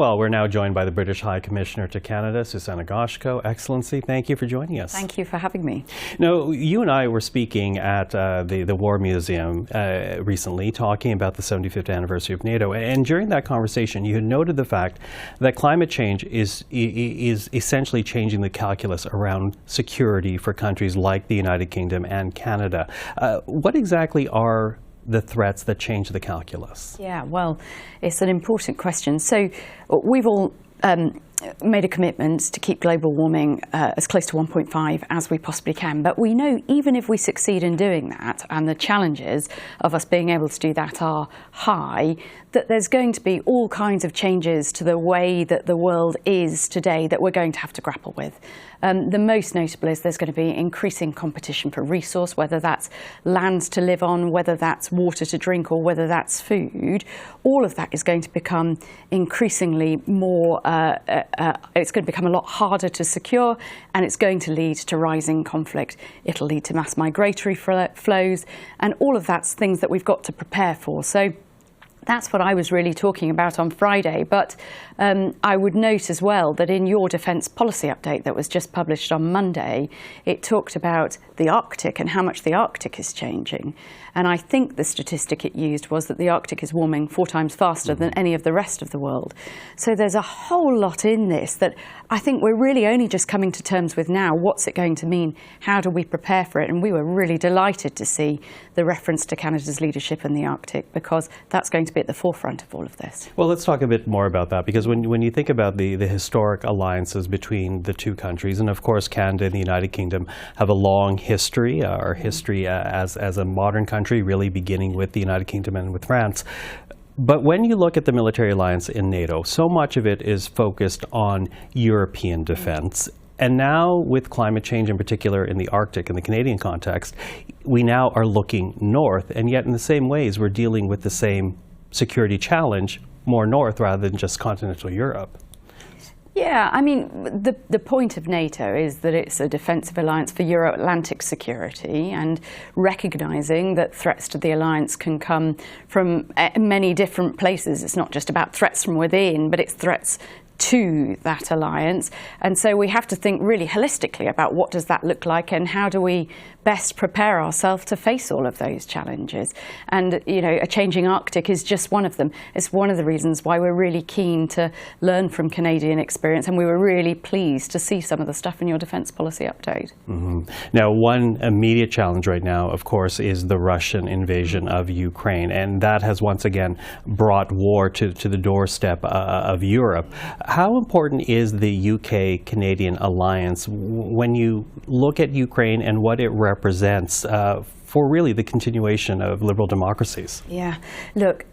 Well, we're now joined by the British High Commissioner to Canada, Susannah Goshko. Excellency, thank you for joining us. Thank you for having me. Now, you and I were speaking at the War Museum recently, talking about the 75th anniversary of NATO. And during that conversation, you had noted the fact that climate change is essentially changing the calculus around security for countries like the United Kingdom and Canada. What exactly are the threats that change the calculus? Yeah, well, it's an important question. So we've all made a commitment to keep global warming as close to 1.5 as we possibly can. But we know even if we succeed in doing that, and the challenges of us being able to do that are high, that there's going to be all kinds of changes to the way that the world is today that we're going to have to grapple with. The most notable is there's going to be increasing competition for resource, whether that's lands to live on, whether that's water to drink, or whether that's food. All of that is going to become increasingly more, it's going to become a lot harder to secure, and it's going to lead to rising conflict. It'll lead to mass migratory flows, and all of that's things that we've got to prepare for. So that's what I was really talking about on Friday, but I would note as well that in your defence policy update that was just published on Monday, it talked about the Arctic and how much the Arctic is changing. And I think the statistic it used was that the Arctic is warming 4 times faster than any of the rest of the world. So there's a whole lot in this that I think we're really only just coming to terms with now. What's it going to mean? How do we prepare for it? And we were really delighted to see the reference to Canada's leadership in the Arctic, because that's going to be at the forefront of all of this. Well, let's talk a bit more about that, because when you think about the historic alliances between the two countries, and of course Canada and the United Kingdom have a long history, our history as a modern country, really beginning with the United Kingdom and with France. But when you look at the military alliance in NATO, so much of it is focused on European defense. And now, with climate change, in particular in the Arctic, in the Canadian context, we now are looking north, and yet in the same ways we're dealing with the same security challenge more north rather than just continental Europe. Yeah, I mean, the point of NATO is that it's a defensive alliance for Euro-Atlantic security, and recognizing that threats to the alliance can come from many different places. It's not just about threats from within, but it's threats to that alliance. And so we have to think really holistically about what does that look like, and how do we best prepare ourselves to face all of those challenges. And, you know, a changing Arctic is just one of them. It's one of the reasons why we're really keen to learn from Canadian experience, and we were really pleased to see some of the stuff in your defence policy update. Now, one immediate challenge right now, of course, is the Russian invasion of Ukraine, and that has once again brought war to the doorstep of Europe. How important is the UK-Canadian alliance when you look at Ukraine and what it represents for really the continuation of liberal democracies? Yeah, look,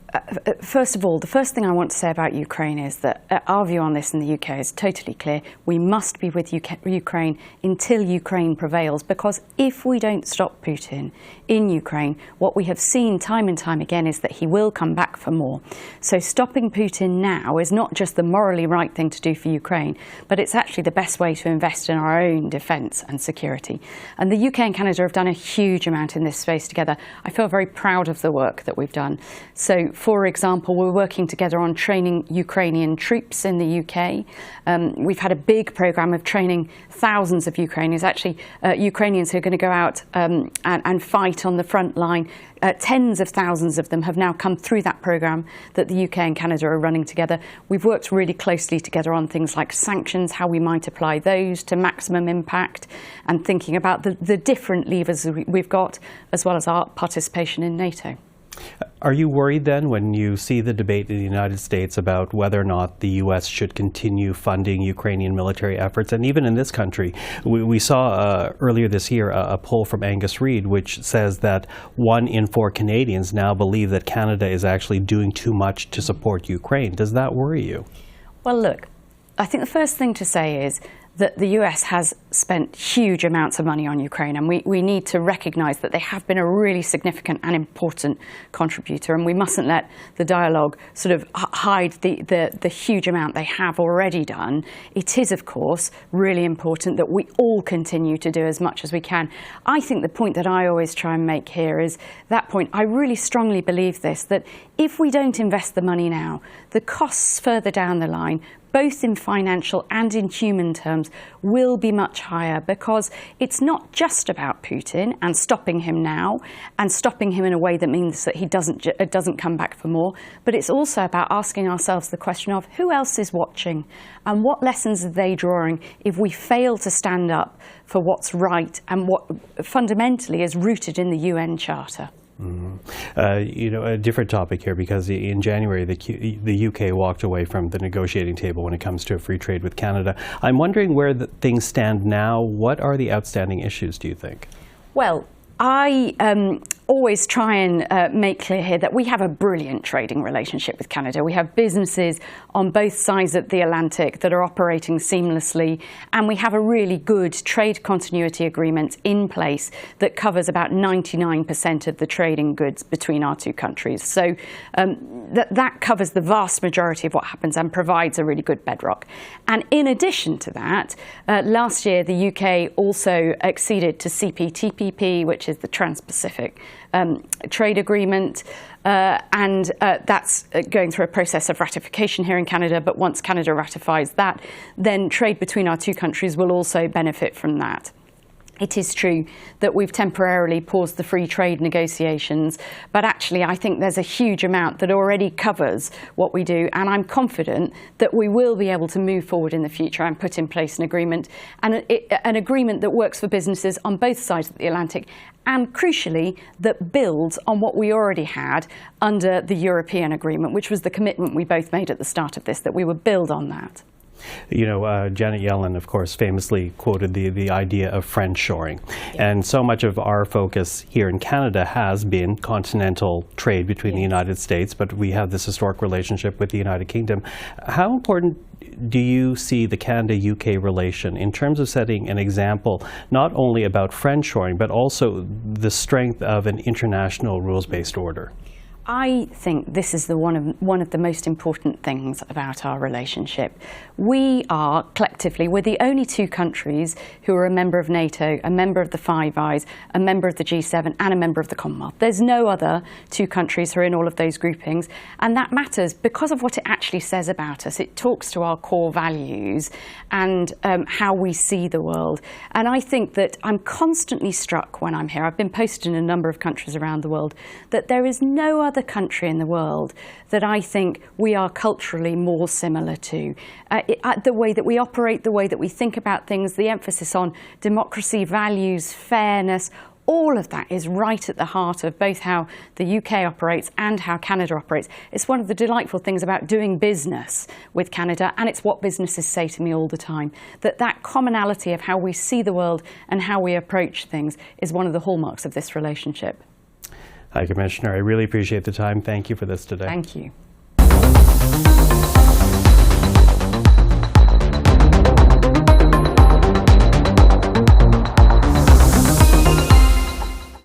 first of all, the first thing I want to say about Ukraine is that our view on this in the UK is totally clear. We must be with Ukraine until Ukraine prevails, because if we don't stop Putin in Ukraine, what we have seen time and time again is that he will come back for more. So stopping Putin now is not just the morally right thing to do for Ukraine, but it's actually the best way to invest in our own defence and security. And the UK and Canada have done a huge amount in this space together. I feel very proud of the work that we've done. So, for example, we're working together on training Ukrainian troops in the UK. We've had a big programme of training thousands of Ukrainians, actually Ukrainians who are going to go out and fight on the front line. Tens of thousands of them have now come through that programme that the UK and Canada are running together. We've worked really closely together on things like sanctions, how we might apply those to maximum impact, and thinking about the different levers we've got, as well as our participation in NATO. Are you worried then when you see the debate in the United States about whether or not the U.S. should continue funding Ukrainian military efforts? And even in this country, we saw earlier this year a poll from Angus Reid which says that 1 in 4 Canadians now believe that Canada is actually doing too much to support Ukraine. Does that worry you? Well, look, I think the first thing to say is that the US has spent huge amounts of money on Ukraine, and we need to recognise that they have been a really significant and important contributor, and we mustn't let the dialogue sort of hide the huge amount they have already done. It is, of course, really important that we all continue to do as much as we can. I think the point that I always try and make here is that point. I really strongly believe this, that if we don't invest the money now, the costs further down the line, both in financial and in human terms, will be much higher, because it's not just about Putin and stopping him now and stopping him in a way that means that he doesn't come back for more, but it's also about asking ourselves the question of who else is watching and what lessons are they drawing if we fail to stand up for what's right and what fundamentally is rooted in the UN Charter. A different topic here, because in January the UK walked away from the negotiating table when it comes to a free trade with Canada. I'm wondering where things stand now. What are the outstanding issues, do you think? Well, I always try and make clear here that we have a brilliant trading relationship with Canada. We have businesses on both sides of the Atlantic that are operating seamlessly, and we have a really good trade continuity agreement in place that covers about 99% of the trading goods between our two countries. So that covers the vast majority of what happens and provides a really good bedrock. And in addition to that, last year the UK also acceded to CPTPP, which is the Trans-Pacific trade agreement, and that's going through a process of ratification here in Canada. But once Canada ratifies that, then trade between our two countries will also benefit from that. It is true that we've temporarily paused the free trade negotiations, but actually I think there's a huge amount that already covers what we do, and I'm confident that we will be able to move forward in the future and put in place an agreement, and an agreement that works for businesses on both sides of the Atlantic, and crucially that builds on what we already had under the European agreement, which was the commitment we both made at the start of this, that we would build on that. Janet Yellen, of course, famously quoted the idea of friendshoring. Yeah. And so much of our focus here in Canada has been continental trade between the United States, but we have this historic relationship with the United Kingdom. How important do you see the Canada-UK relation in terms of setting an example, not only about friendshoring, but also the strength of an international rules-based order? I think this is one of the most important things about our relationship. We are collectively, we're the only two countries who are a member of NATO, a member of the Five Eyes, a member of the G7 and a member of the Commonwealth. There's no other two countries who are in all of those groupings, and that matters because of what it actually says about us. It talks to our core values and how we see the world. And I think that I'm constantly struck when I'm here, I've been posted in a number of countries around the world, that there is no other country in the world that I think we are culturally more similar to. The way that we operate, the way that we think about things, the emphasis on democracy, values, fairness, all of that is right at the heart of both how the UK operates and how Canada operates. It's one of the delightful things about doing business with Canada, and it's what businesses say to me all the time, that commonality of how we see the world and how we approach things is one of the hallmarks of this relationship. Hi, Commissioner. I really appreciate the time. Thank you for this today. Thank you.